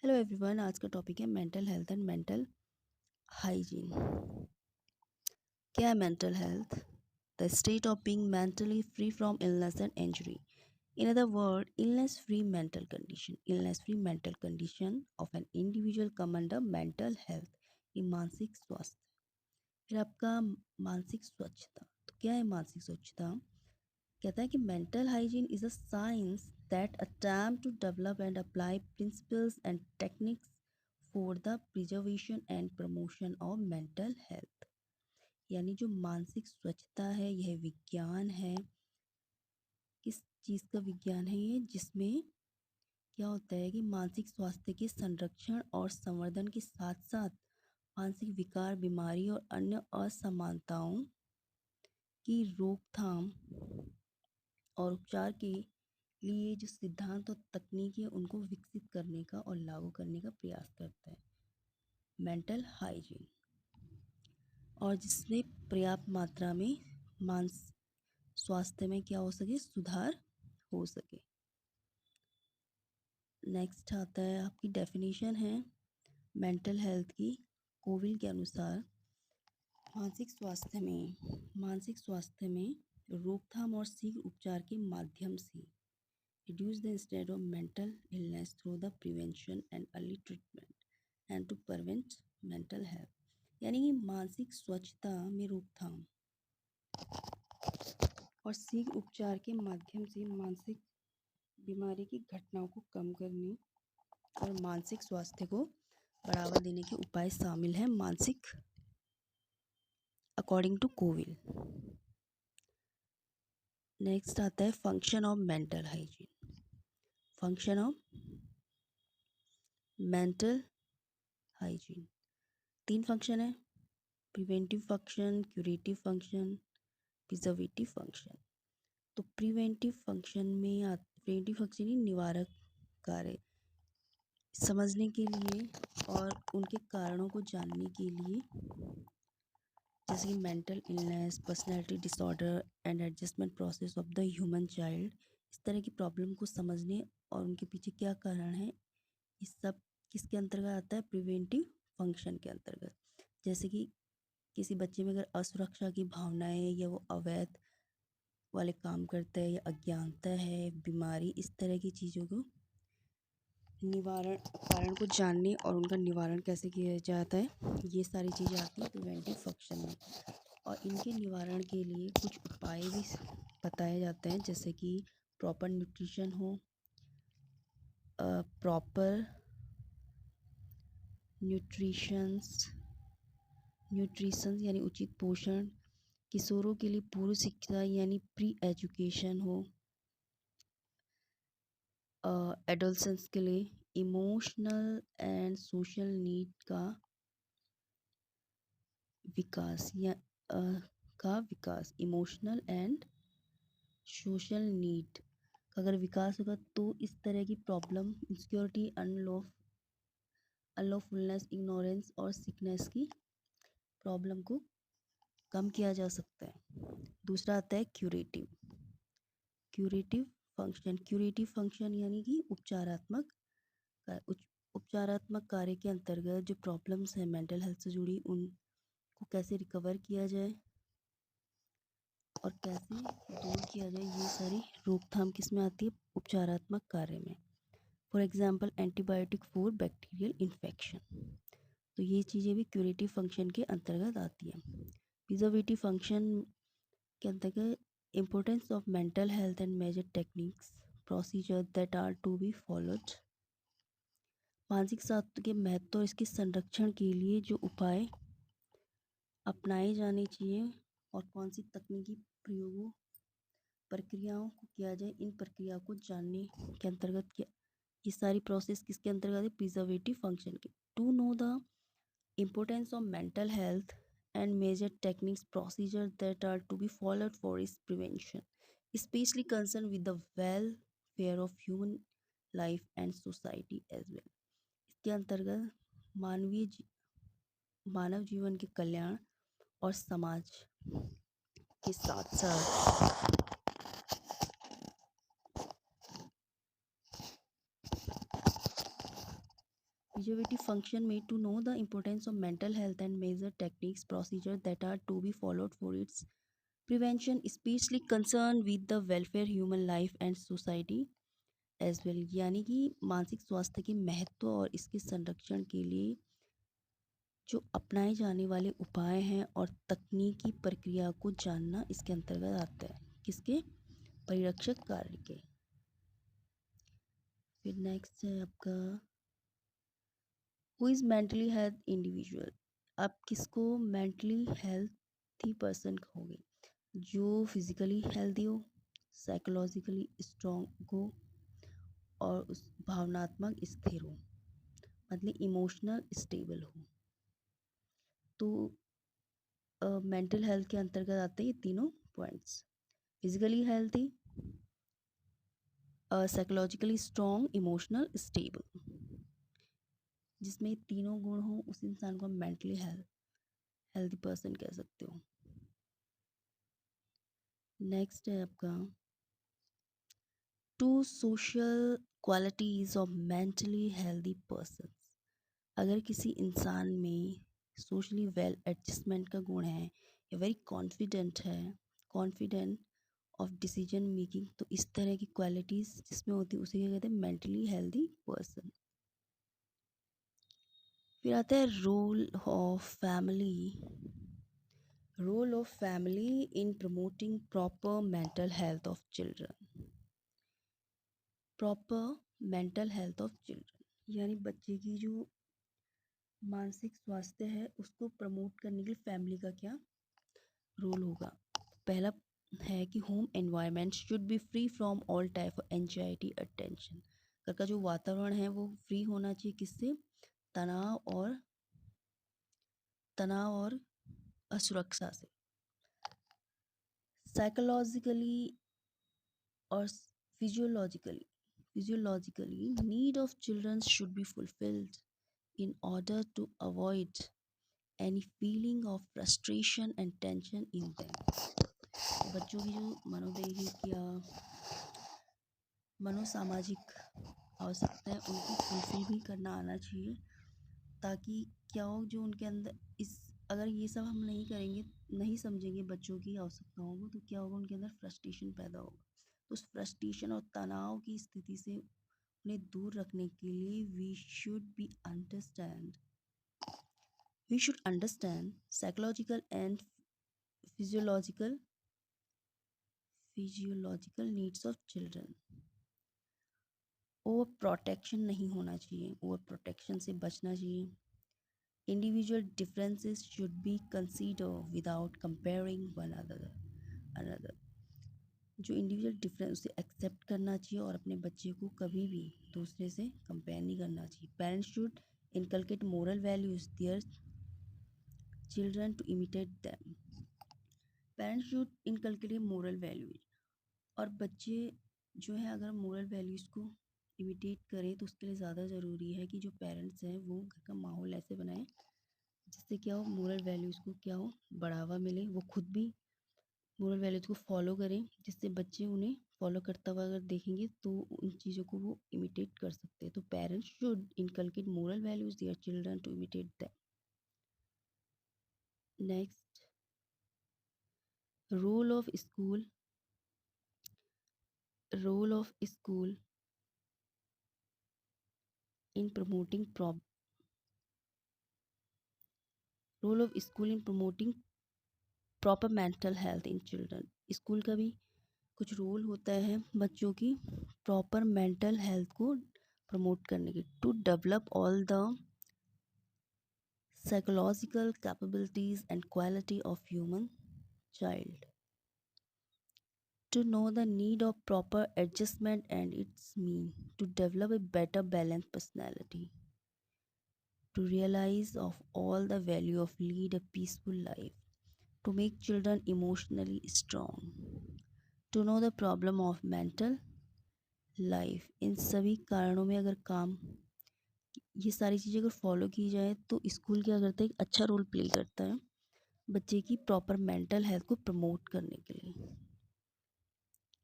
Hello everyone. आज का topic है mental health and mental hygiene. क्या है mental health? The state of being mentally free from illness and injury. In other word, illness free mental condition. Illness free mental condition of an individual come under mental health. ये मानसिक स्वास्थ्य। फिर आपका मानसिक स्वच्छता। तो क्या है मानसिक स्वच्छता? कहता है कि mental hygiene is a science that attempt to develop and apply principles and techniques for the preservation and promotion of mental health. यानी जो मानसिक स्वच्छता है यह विज्ञान है। किस चीज़ का विज्ञान है ये? जिसमें क्या होता है कि मानसिक स्वास्थ्य के संरक्षण और संवर्धन के साथ साथ मानसिक विकार, बीमारी और अन्य असमानताओं की रोकथाम और उपचार के लिए जो सिद्धांत और तकनीक है उनको विकसित करने का और लागू करने का प्रयास करता है मेंटल हाइजीन, और जिसमें पर्याप्त मात्रा में मानसिक स्वास्थ्य में क्या हो सके, सुधार हो सके। नेक्स्ट आता है आपकी डेफिनेशन है मेंटल हेल्थ की। कोविल के अनुसार मानसिक स्वास्थ्य में रोकथाम और शीघ्र उपचार के माध्यम से reduce the spread of mental illness through the prevention and early treatment and to prevent mental health। यानी कि मानसिक स्वच्छता में रोकथाम और शीघ्र उपचार के माध्यम से मानसिक बीमारी की घटनाओं को कम करने और मानसिक स्वास्थ्य को बढ़ावा देने के उपाय शामिल हैं मानसिक, अकॉर्डिंग टू कोविल। नेक्स्ट आता है function of mental hygiene. Function of mental hygiene, 3 function है: preventive function, curative function, preservative function. तो प्रिवेंटिव फंक्शन ही निवारक कार्य समझने के लिए और उनके कारणों को जानने के लिए, जैसे कि mental illness, personality disorder and adjustment process of the human child, इस तरह की प्रॉब्लम को समझने और उनके पीछे क्या कारण है, ये सब किसके अंतर्गत आता है? प्रिवेंटिव फंक्शन के अंतर्गत। जैसे कि किसी बच्चे में अगर असुरक्षा की भावनाएं या वो अवैध वाले काम करता है या अज्ञानता है, बीमारी, इस तरह की चीज़ों को निवारण, कारण को जानने और उनका निवारण कैसे किया जाता है, ये सारी चीज़ें आती हैं प्रिवेंटिव फंक्शन में। और इनके निवारण के लिए कुछ उपाय भी बताए जाते हैं, जैसे कि प्रॉपर न्यूट्रिशन हो, प्रॉपर न्यूट्रिशंस यानी उचित पोषण, किशोरों के लिए पूर्व शिक्षा यानी प्री एजुकेशन हो, एडोलसेंस के लिए इमोशनल एंड सोशल नीड का विकास या इमोशनल एंड सोशल नीड का अगर विकास होगा तो इस तरह की प्रॉब्लम, इंसिक्योरिटी, अनलॉफुलनेस, इग्नोरेंस और सिकनेस की प्रॉब्लम को कम किया जा सकता है। दूसरा आता है क्यूरेटिव फंक्शन यानी कि उपचारात्मक कार्य के अंतर्गत जो प्रॉब्लम्स हैं मेंटल हेल्थ से जुड़ी, उनको कैसे रिकवर किया जाए और कैसे दूर किया जाए, ये सारी रोकथाम किस में आती है? उपचारात्मक कार्य में। For example antibiotic for bacterial infection. तो ये चीज़ें भी क्यूरेटिव फंक्शन के अंतर्गत आती हैं। प्रिजर्वेटिव फंक्शन के अंतर्गत importance of mental health and major techniques procedure that are to be followed. मानसिक स्वास्थ्य के महत्व और इसके संरक्षण के लिए जो उपाय अपनाए जाने चाहिए और कौन सी तकनीकी प्रक्रियाओं को किया जाए, इन प्रक्रिया को जानने के अंतर्गत क्या ये सारी प्रोसेस किसके अंतर्गत है? प्रिजर्वेटिव फंक्शन के। To know the importance of mental health and major techniques procedure that are to be followed for इस prevention specially concern with the welfare of human life and society as well. इसके अंतर्गत मानव जीवन के कल्याण और समाज के साथ साथ Preservative function made to know the importance of mental health and measure techniques, procedures that are to be followed for its prevention, especially concerned with the welfare, human life and society as well. यानी कि मानसिक स्वास्थ्य के महत्व और इसके संरक्षण के लिए जो अपनाए जाने वाले उपाय हैं और तकनीकी प्रक्रिया को जानना इसके अंतर्गत आता है, किसके? परिरक्षक कार्य के। फिर नेक्स्ट है आपका who is mentally health individual. आप किसको मेंटली हेल्थी पर्सन कहोगे? जो फिजिकली हेल्दी हो, साइकोलॉजिकली स्ट्रॉन्ग हो और उस भावनात्मक स्थिर हो, मतलब इमोशनल स्टेबल हो। तो मेंटल हेल्थ के अंतर्गत आते हैं ये तीनों points. Physically healthy, psychologically strong, emotional stable. जिसमें तीनों गुण हो उस इंसान को हम मेंटली हेल्थी पर्सन कह सकते हो। नेक्स्ट है आपका two social qualities of mentally healthy person. अगर किसी इंसान में सोशली वेल एडजस्टमेंट का गुण है या वेरी कॉन्फिडेंट है, कॉन्फिडेंट ऑफ डिसीजन मेकिंग, तो इस तरह की क्वालिटीज़ जिसमें होती है उसे क्या कहते हैं? Mentally healthy person. फिर आता है role of family in promoting proper mental health of children. Proper mental health of children यानी बच्चे की जो मानसिक स्वास्थ्य है उसको प्रमोट करने के लिए फैमिली का क्या रोल होगा? पहला है कि home environment should be free from all type of anxiety और टेंशन। घर का जो वातावरण है वो फ्री होना चाहिए किससे? तनाव और असुरक्षा से। साइकोलॉजिकली और physiologically need of children should be fulfilled in order to avoid any feeling of frustration and tension in them। बच्चों की जो मनोदैहिक या मनोसामाजिक आवश्यकताएं उनको फुलफिल भी करना आना चाहिए, ताकि क्या हो जो उनके अंदर अगर ये सब हम नहीं करेंगे, नहीं समझेंगे बच्चों की आवश्यकताओं को, तो क्या होगा? उनके अंदर फ्रस्ट्रेशन पैदा होगा। तो उस फ्रस्ट्रेशन और तनाव की स्थिति से उन्हें दूर रखने के लिए we should understand psychological and physiological needs of children. Over protection नहीं होना चाहिए, ओवर प्रोटेक्शन से बचना चाहिए। Individual differences should be consider without comparing one another. जो इंडिविजुअल डिफरेंस उसे एक्सेप्ट करना चाहिए और अपने बच्चे को कभी भी दूसरे से कंपेयर नहीं करना चाहिए। Parents should inculcate moral values their children to imitate them. Parents should inculcate moral values, और बच्चे जो है अगर मोरल वैल्यूज़ को इमिटेट करें तो उसके लिए ज़्यादा ज़रूरी है कि जो पेरेंट्स हैं वो घर का माहौल ऐसे बनाएं जिससे क्या हो, मोरल वैल्यूज़ को क्या हो, बढ़ावा मिले। वो खुद भी मोरल वैल्यूज़ को फॉलो करें, जिससे बच्चे उन्हें फॉलो करता हुआ अगर देखेंगे तो उन चीज़ों को वो इमिटेट कर सकते हैं। तो parents should inculcate moral values their children to imitate them. Next, role of school in promoting role of school in promoting proper mental health in children। School का भी कुछ रोल होता है बच्चों की प्रॉपर मेंटल हेल्थ को promote करने की। To develop all the psychological capabilities and quality of human child. To know the need of proper adjustment and its mean to develop a better balanced personality, to realize of all the value of lead a peaceful life, to make children emotionally strong, to know the problem of mental life। इन सभी कारणों में अगर ये सारी चीज़ें अगर follow की जाए तो स्कूल क्या करता है, एक अच्छा रोल प्ले करता है बच्चे की प्रॉपर मेंटल हेल्थ को प्रमोट करने के लिए।